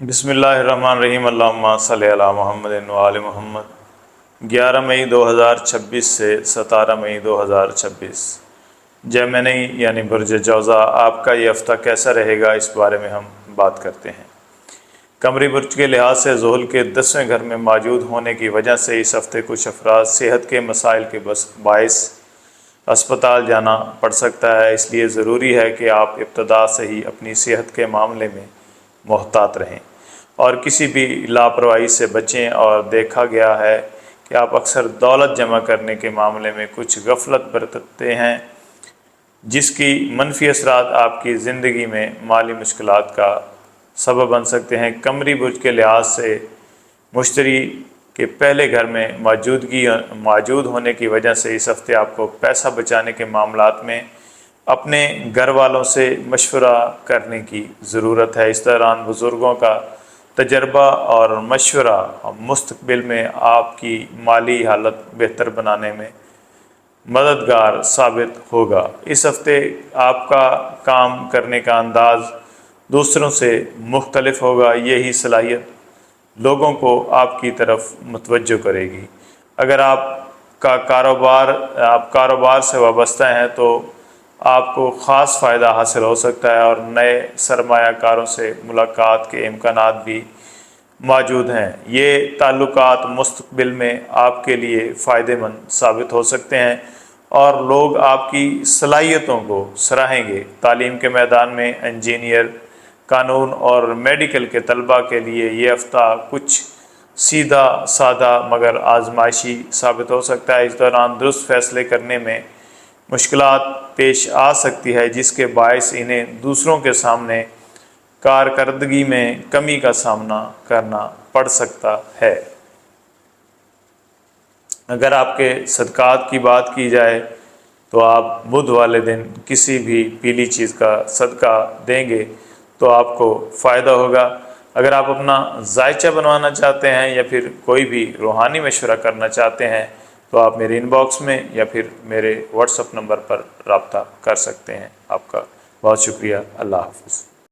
बिस्मिल्लाहिर्रहमानिर्रहीम अल्लाहुम्मा सल्लि अला मुहम्मद व आले मुहम्मद। 11 मई 2026 से 17 मई 2026। जेमिनी यानी बुर्ज जौज़ा, आपका ये हफ़्ता कैसा रहेगा, इस बारे में हम बात करते हैं। कमरी बुर्ज के लिहाज से ज़ुहल के 10वें घर में मौजूद होने की वजह से इस हफ़्ते कुछ अफराद सेहत के मसाइल के बायस अस्पताल जाना पड़ सकता है। इसलिए ज़रूरी है कि आप इब्तदा से ही अपनी सेहत के मामले में मोहतात रहें और किसी भी लापरवाही से बचें। और देखा गया है कि आप अक्सर दौलत जमा करने के मामले में कुछ गफलत बरतते हैं, जिसकी मनफी असरात आपकी ज़िंदगी में माली मुश्किलात का सबब बन सकते हैं। कमरी बुर्ज के लिहाज से मुश्तरी के पहले घर में मौजूद होने की वजह से इस हफ्ते आपको पैसा बचाने के मामलात में अपने घर वालों से मशवरा करने की ज़रूरत है। इस दौरान बुज़ुर्गों का तजर्बा और मशवरा मुस्तक़बिल में आपकी माली हालत बेहतर बनाने में मददगार साबित होगा। इस हफ्ते आपका काम करने का अंदाज़ दूसरों से मुख्तलिफ होगा। यही सलाहियत लोगों को आपकी तरफ मुतवज्जो करेगी। अगर आप कारोबार से वाबस्ता हैं तो आपको ख़ास फ़ायदा हासिल हो सकता है और नए सरमायाकारों से मुलाकात के इम्कानात भी मौजूद हैं। ये ताल्लुकात मुस्तक़बिल में आपके लिए फ़ायदेमंद साबित हो सकते हैं और लोग आपकी सलाहियतों को सराहेंगे। तालीम के मैदान में इंजीनियर, कानून और मेडिकल के तलबा के लिए ये हफ़्ता कुछ सीधा सादा मगर आजमाइशी साबित हो सकता है। इस दौरान दुरुस्त फ़ैसले करने में मुश्किलात पेश आ सकती है, जिसके बायस इन्हें दूसरों के सामने कारकर्दगी में कमी का सामना करना पड़ सकता है। अगर आपके सदक़ात की बात की जाए तो आप बुध वाले दिन किसी भी पीली चीज़ का सदका देंगे तो आपको फ़ायदा होगा। अगर आप अपना जायचा बनवाना चाहते हैं या फिर कोई भी रूहानी मशवरा करना चाहते हैं तो आप मेरे इनबॉक्स में या फिर मेरे व्हाट्सएप नंबर पर रब्ता कर सकते हैं। आपका बहुत शुक्रिया। अल्लाह हाफ़िज़।